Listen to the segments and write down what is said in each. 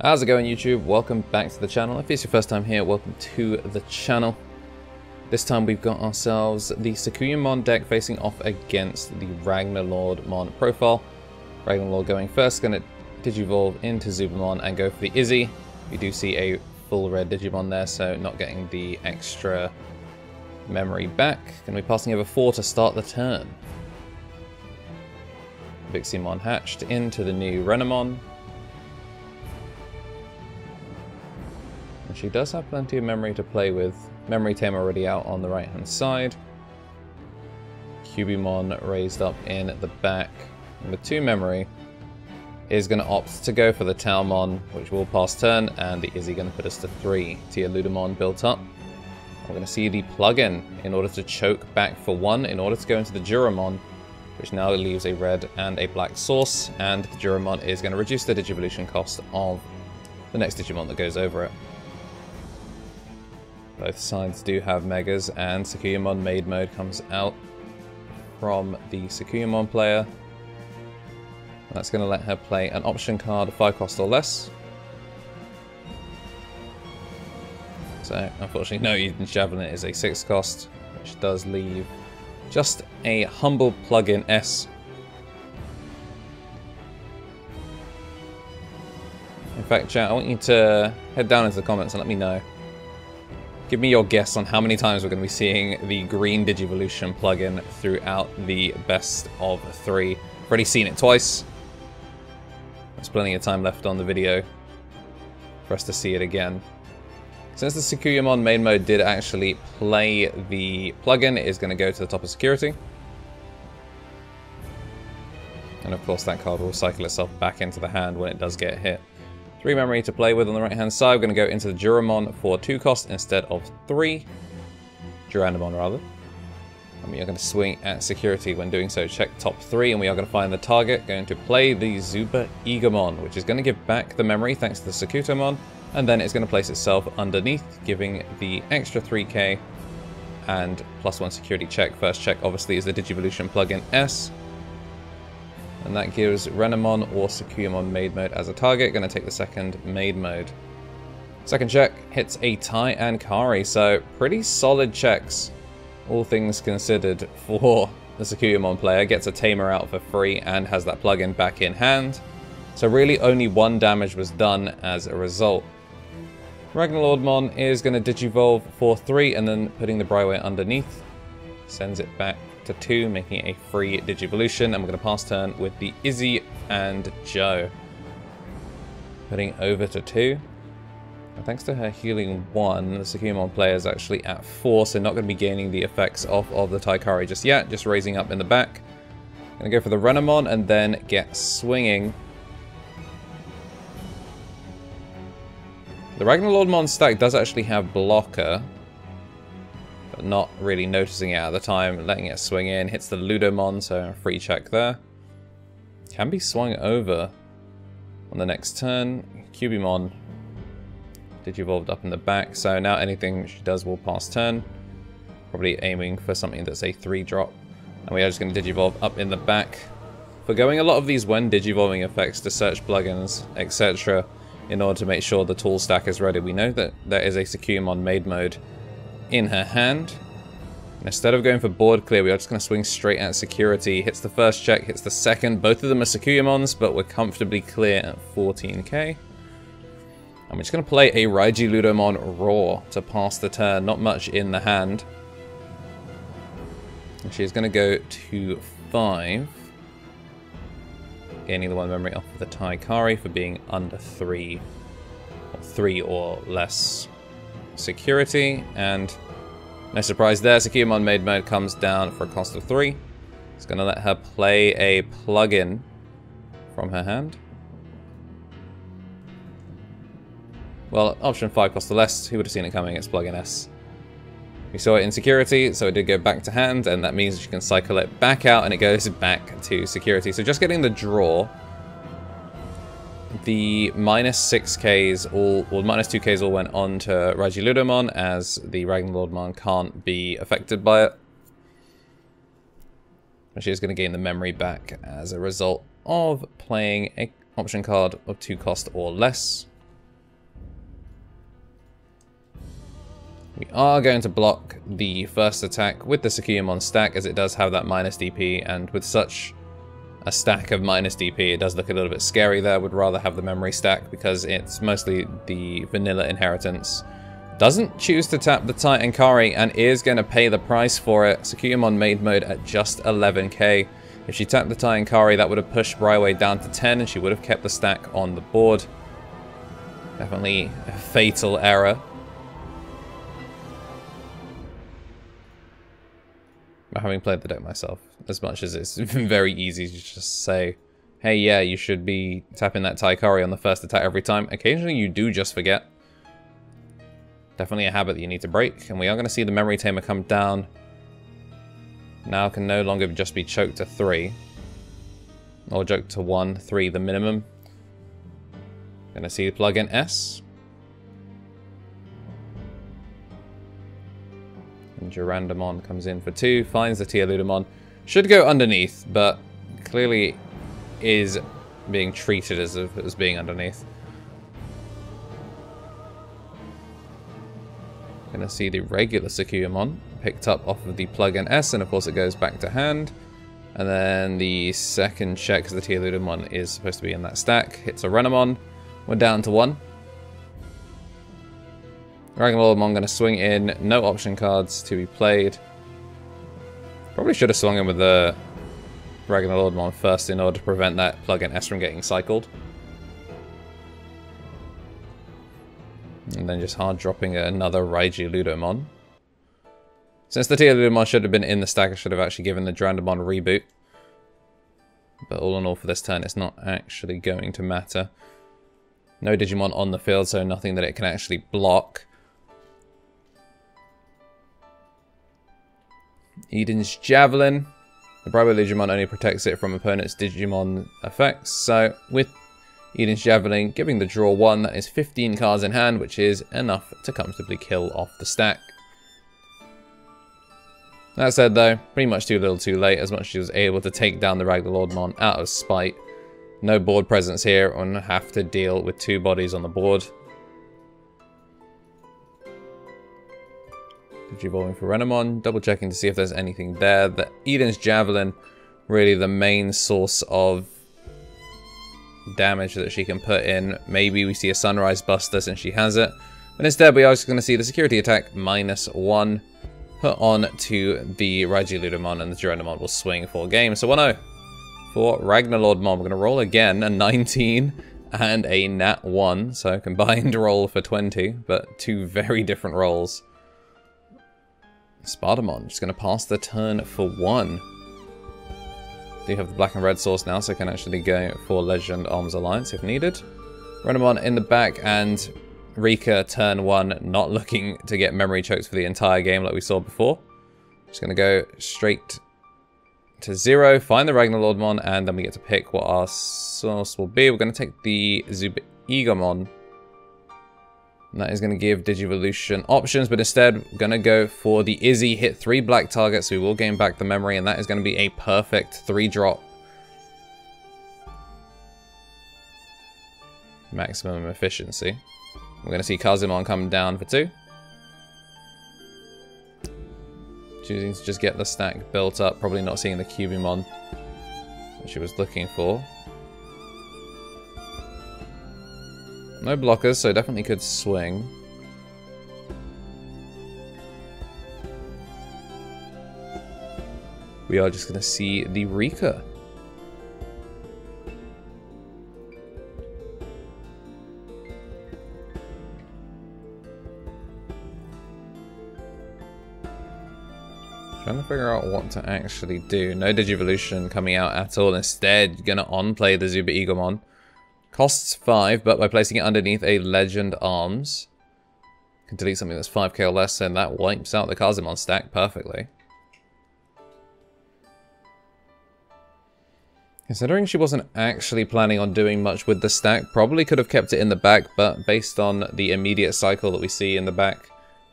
How's it going, YouTube? Welcome back to the channel. If it's your first time here, welcome to the channel. This time we've got ourselves the Sakuyamon deck facing off against the RagnaLoardmon profile. RagnaLord going first, going to Digivolve into Zubamon and go for the Izzy. We do see a full red Digimon there, so not getting the extra memory back. Going to be passing over 4 to start the turn. Veemon hatched into the new Renamon. And she does have plenty of memory to play with. Memory Tame already out on the right hand side. Cubimon raised up in the back. And with 2 memory, is going to opt to go for the Talmon, which will pass turn, and the Izzy going to put us to 3. Ludamon built up. We're going to see the plugin in order to choke back for 1 in order to go into the Juramon, which now leaves a red and a black source, and the Juramon is going to reduce the Digivolution cost of the next Digimon that goes over it. Both sides do have Megas, and Sakuyamon Maid Mode comes out from the Sakuyamon player. That's going to let her play an option card, 5 cost or less. So, unfortunately, no, Eden Javelin is a 6 cost, which does leave just a humble plug-in S. In fact, chat, I want you to head down into the comments and let me know. Give me your guess on how many times we're going to be seeing the green Digivolution plugin throughout the best of 3. I've already seen it twice. There's plenty of time left on the video for us to see it again. Since the Sakuyamon main mode did actually play the plugin, it is going to go to the top of security. And of course that card will cycle itself back into the hand when it does get hit. 3 memory to play with on the right hand side. We're going to go into the Juramon for 2 cost instead of 3. Durandamon rather. And we are going to swing at security. When doing so, check top 3 and we are going to find the target. Going to play the Zuba Egamon, which is going to give back the memory thanks to the Sakutomon. And then it's going to place itself underneath, giving the extra 3k and +1 security check. First check obviously is the Digivolution plugin S. And that gives Renamon or Sakuyamon Maid Mode as a target. Going to take the second Maid Mode. Second check hits a Tai and Kari, so pretty solid checks, all things considered, for the Sakuyamon player. Gets a Tamer out for free and has that plugin back in hand. So really only 1 damage was done as a result. RagnaLoardmon is going to Digivolve for 3 and then putting the Bryware underneath. Sends it back to 2, making it a free Digivolution, and we're going to pass turn with the Izzy and Joe. Putting over to 2. And thanks to her healing 1, the Sakuyamon player is actually at 4, so not going to be gaining the effects of the Taikari just yet, just raising up in the back. Going to go for the Renamon and then get swinging. The RagnaLoardmon stack does actually have blocker, but not really noticing it at the time, letting it swing in. Hits the Ludamon, so a free check there. Can be swung over on the next turn. Cubimon Digivolved up in the back, so now anything she does will pass turn. Probably aiming for something that's a 3-drop. And we are just going to Digivolve up in the back. Forgoing a lot of these when Digivolving effects to search plugins, etc. in order to make sure the tool stack is ready. We know that there is a Sakuyamon Maid Mode in her hand. And instead of going for board clear, we are just going to swing straight at security. Hits the first check, hits the second. Both of them are Sakuyamons, but we're comfortably clear at 14k. And we're just going to play a Raiji Ludamon Raw to pass the turn. Not much in the hand. And she's going to go to 5. Gaining the 1 memory off of the Taikari for being under 3. Or 3 or less security. And no surprise there, Sakuyamon Maid Mode comes down for a cost of 3. It's going to let her play a plugin from her hand. Well, option 5 cost or less, who would have seen it coming? It's plugin S. We saw it in security, so it did go back to hand, and that means you can cycle it back out and it goes back to security. So just getting the draw. The -6Ks all, or -2Ks all went on to Raiji Ludamon, as the RagnaLoardmon can't be affected by it. And she is going to gain the memory back as a result of playing a option card of 2 cost or less. We are going to block the first attack with the Sakuyamon stack, as it does have that minus DP, and with such a stack of minus DP, it does look a little bit scary there. Would rather have the memory stack because it's mostly the vanilla inheritance. Doesn't choose to tap the Titan Kari and is going to pay the price for it. Sakuyamon maid mode at just 11k. If she tapped the Titan Kari, that would have pushed Bryway down to 10 and she would have kept the stack on the board. Definitely a fatal error. But having played the deck myself, as much as it's very easy to just say, hey, yeah, you should be tapping that Titan Kari on the first attack every time. Occasionally you do just forget. Definitely a habit that you need to break. And we are going to see the Memory Tamer come down. Now can no longer just be choked to 3. Or choked to 1, 3 the minimum. Going to see the plug-in S. And Durandamon comes in for 2, finds the KnTElixar. Should go underneath, but clearly is being treated as if it was being underneath. Gonna see the regular Sakuyamon picked up off of the plug-in S, and of course it goes back to hand. And then the second check, because the KnTElixar is supposed to be in that stack, hits a Renamon. We're down to 1. RagnaLoardmon going to swing in, no option cards to be played. Probably should have swung in with the RagnaLoardmon first in order to prevent that plug-in S from getting cycled. And then just hard dropping another RagnaLoardmon. Since the KnTElixar should have been in the stack, I should have actually given the Durandamon reboot. But all in all for this turn, it's not actually going to matter. No Digimon on the field, so nothing that it can actually block. Eden's Javelin. The Bravo Digimon only protects it from opponent's Digimon effects. So with Eden's Javelin giving the draw 1, that is 15 cards in hand, which is enough to comfortably kill off the stack. That said though, pretty much too little too late, as much as she was able to take down the RagnaLoardmon out of spite. No board presence here, and have to deal with 2 bodies on the board. Digivolving for Renamon, double checking to see if there's anything there. The Eden's Javelin, really the main source of damage that she can put in. Maybe we see a Sunrise Buster since she has it. But instead we are just going to see the security attack -1 put on to the RagnaLoardmon, and the Durandamon will swing for game. So 1-0 for RagnaLoardmon. We're going to roll again, a 19 and a nat 1. So combined roll for 20, but 2 very different rolls. Spartamon just going to pass the turn for 1. Do have the black and red source now, so I can actually go for Legend Arms Alliance if needed. Renamon in the back, and Rika turn 1, not looking to get memory chokes for the entire game like we saw before. Just going to go straight to 0, find the RagnaLoardmon, and then we get to pick what our source will be. We're going to take the Zubaigomon. And that is going to give Digivolution options, but instead we're going to go for the Izzy, hit 3 black targets, so we will gain back the memory, and that is going to be a perfect 3-drop. Maximum efficiency. We're going to see Kazumon come down for 2. Choosing to just get the stack built up, probably not seeing the Cubimon that she was looking for. No blockers, so definitely could swing. We are just going to see the Rika. Trying to figure out what to actually do. No Digivolution coming out at all. Instead, going to on-play the Zubaigomon. Costs 5, but by placing it underneath a Legend Arms, can delete something that's 5k or less, and that wipes out the Kazumon stack perfectly. Considering she wasn't actually planning on doing much with the stack, probably could have kept it in the back, but based on the immediate cycle that we see in the back,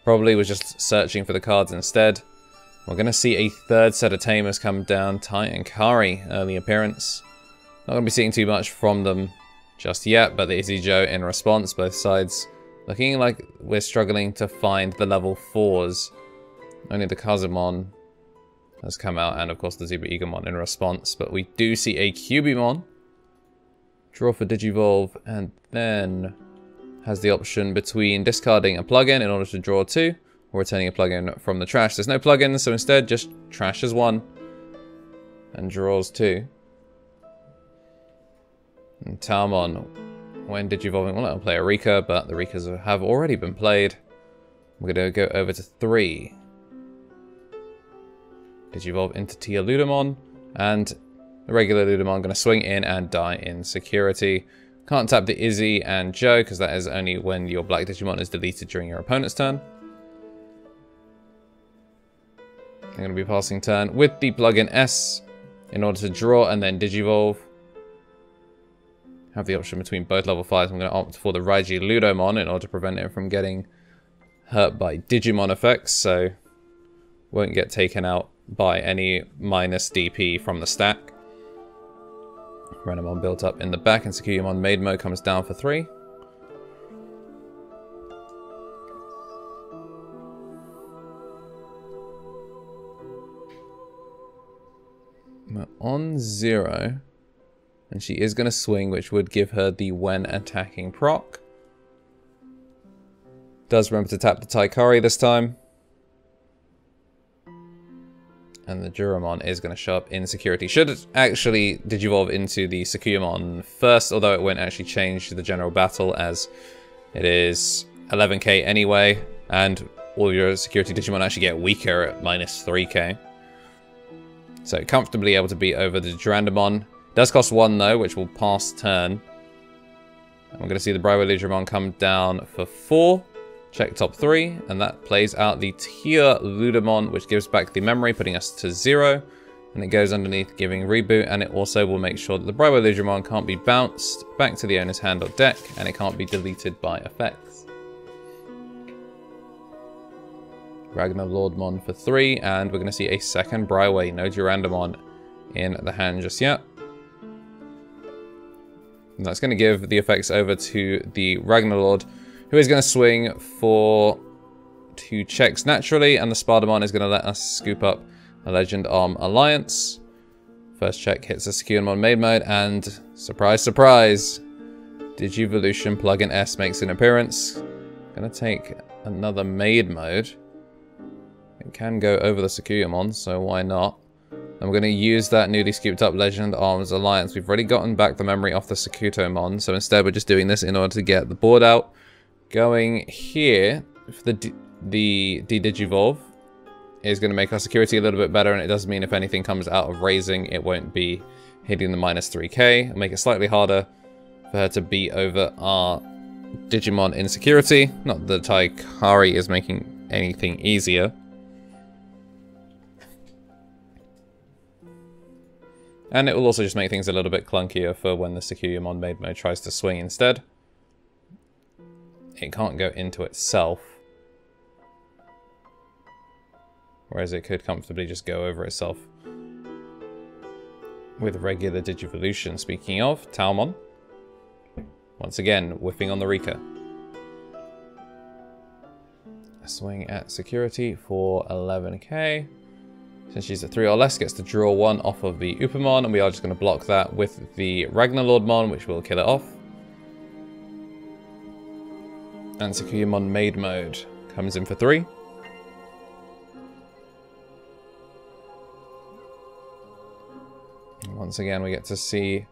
probably was just searching for the cards instead. We're going to see a 3rd set of Tamers come down. Titan Kari, early appearance. Not going to be seeing too much from them just yet, but the Izzy Joe in response, both sides Looking like we're struggling to find the level 4s. Only the Kazumon has come out, and of course the Zebra Eaglemon in response. But we do see a Cubimon. Draw for Digivolve, and then has the option between discarding a plugin in order to draw 2, or returning a plugin from the trash. There's no plugins, so instead just trashes 1 and draws 2. And Talmon, when Digivolving, well, I'll play a Rika, but the Rikas have already been played. We're going to go over to 3. Digivolve into TCG, and the regular Ludamon going to swing in and die in security. Can't tap the Izzy and Joe, because that is only when your black Digimon is deleted during your opponent's turn. I'm going to be passing turn with the plugin S in order to draw and then Digivolve. Have the option between both level 5s. I'm going to opt for the Raiji Ludomon in order to prevent it from getting hurt by Digimon effects, so won't get taken out by any minus DP from the stack. RagnaLoardmon built up in the back, and Sakuyamon Maid Mode comes down for 3. We're on 0, and she is going to swing, which would give her the when attacking proc. Does remember to tap the Taikari this time. And the Juromon is going to show up in security. Should actually Digivolve into the Sakuyamon first, although it won't actually change the general battle as it is 11k anyway, and all your security Digimon actually get weaker at minus 3k. So comfortably able to beat over the Durandamon. Does cost 1 though, which will pass turn. And we're going to see the Briboliudramon come down for 4. Check top 3, and that plays out the Tier Ludamon, which gives back the memory, putting us to 0. And it goes underneath, giving reboot, and it also will make sure that the Briboliudramon can't be bounced back to the owner's hand or deck, and it can't be deleted by effects. RagnaLoardmon for 3, and we're going to see a second Bryway, no Durandamon in the hand just yet. And that's going to give the effects over to the RagnaLord, who is going to swing for 2 checks naturally, and the Spartamon is going to let us scoop up a Legend Arm Alliance. First check hits a Sakuyamon Maid Mode, and surprise, surprise, Digivolution plugin S makes an appearance. Going to take another Maid Mode. It can go over the Sakuyamon, so why not? And we're going to use that newly scooped up Legend Arms Alliance. We've already gotten back the memory off the Sakutomon, so instead we're just doing this in order to get the board out. Going here, for the Digivolve is going to make our security a little bit better, and it does mean if anything comes out of raising, it won't be hitting the minus 3k. It'll make it slightly harder for her to beat over our Digimon in security. Not that Taikari is making anything easier. And it will also just make things a little bit clunkier for when the Sakuyamon Maid Mode tries to swing instead. It can't go into itself, whereas it could comfortably just go over itself with regular Digivolution. Speaking of, Talmon, once again, whiffing on the Rika. A swing at security for 11k. Since she's at 3 or less, gets to draw 1 off of the Upamon, and we are just going to block that with the RagnaLoardmon, which will kill it off. And Sakuyamon Maid Mode comes in for 3. And once again, we get to see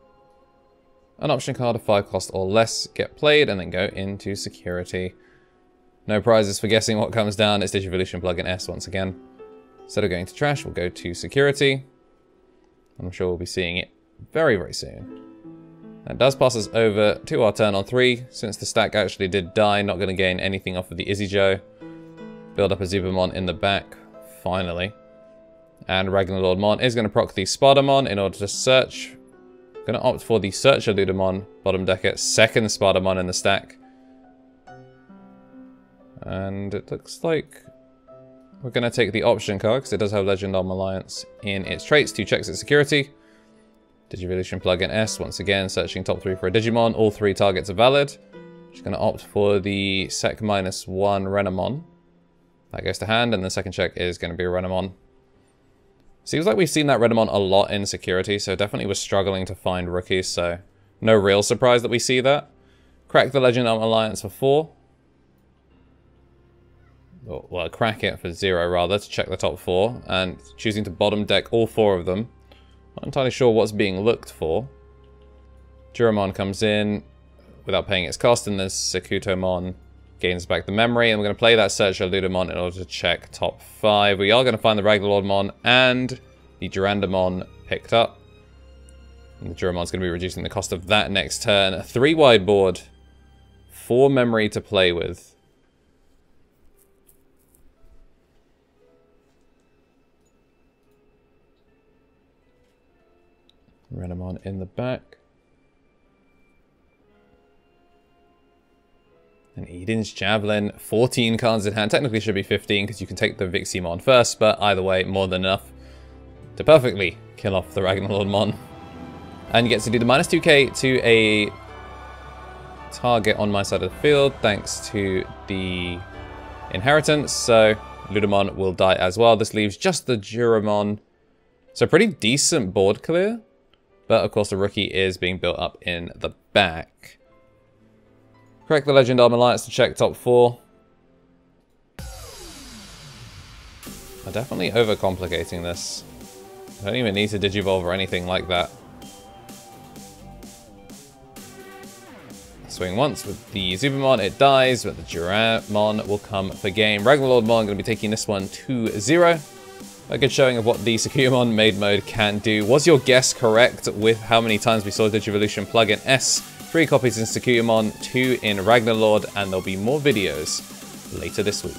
an option card of 5 cost or less get played and then go into security. No prizes for guessing what comes down. It's Digivolution plugin S once again. Instead of going to trash, we'll go to security. I'm sure we'll be seeing it very, very soon. That does pass us over to our turn on 3. Since the stack actually did die, not going to gain anything off of the Izzy Joe. Build up a Zubamon in the back, finally. And RagnaLoardmon is going to proc the Spartamon in order to search. Going to opt for the Searcher Ludamon, bottom decker, second Spartamon in the stack. And it looks like we're going to take the option card, because it does have Legend Arm Alliance in its traits. 2 checks at security. Digivolution plugin S, once again, searching top 3 for a Digimon. All 3 targets are valid. Just going to opt for the Sec -1 Renamon. That goes to hand, and the second check is going to be a Renamon. Seems like we've seen that Renamon a lot in security, so definitely we're struggling to find rookies, so no real surprise that we see that. Crack the Legend Arm Alliance for 4. Well, crack it for 0 rather, to check the top 4, and choosing to bottom deck all 4 of them. Not entirely sure what's being looked for. Juromon comes in without paying its cost, and there's Sakuyamon gains back the memory, and we're going to play that Searcher Ludamon in order to check top 5. We are going to find the RagnaLoardmon and the Durandamon picked up. And the Juromon's going to be reducing the cost of that next turn. A 3-wide board. 4 memory to play with. Renamon in the back. And Eden's Javelin, 14 cards in hand. Technically should be 15 because you can take the Veemon first, but either way, more than enough to perfectly kill off the RagnaLoardmon. And you get to do the -2k to a target on my side of the field, thanks to the inheritance. So Ludamon will die as well. This leaves just the Juromon. So pretty decent board clear. But of course the rookie is being built up in the back. Correct the Legend Arm Alliance to check top 4. I'm definitely overcomplicating this. I don't even need to Digivolve or anything like that. Swing once with the Zubamon, it dies, but the Juramon will come for game. RagnaLoardmon going to be taking this one 2-0. A good showing of what the Sakuyamon maid mode can do. Was your guess correct with how many times we saw Digivolution plug in S? 3 copies in Sakuyamon, 2 in RagnaLord, and there'll be more videos later this week.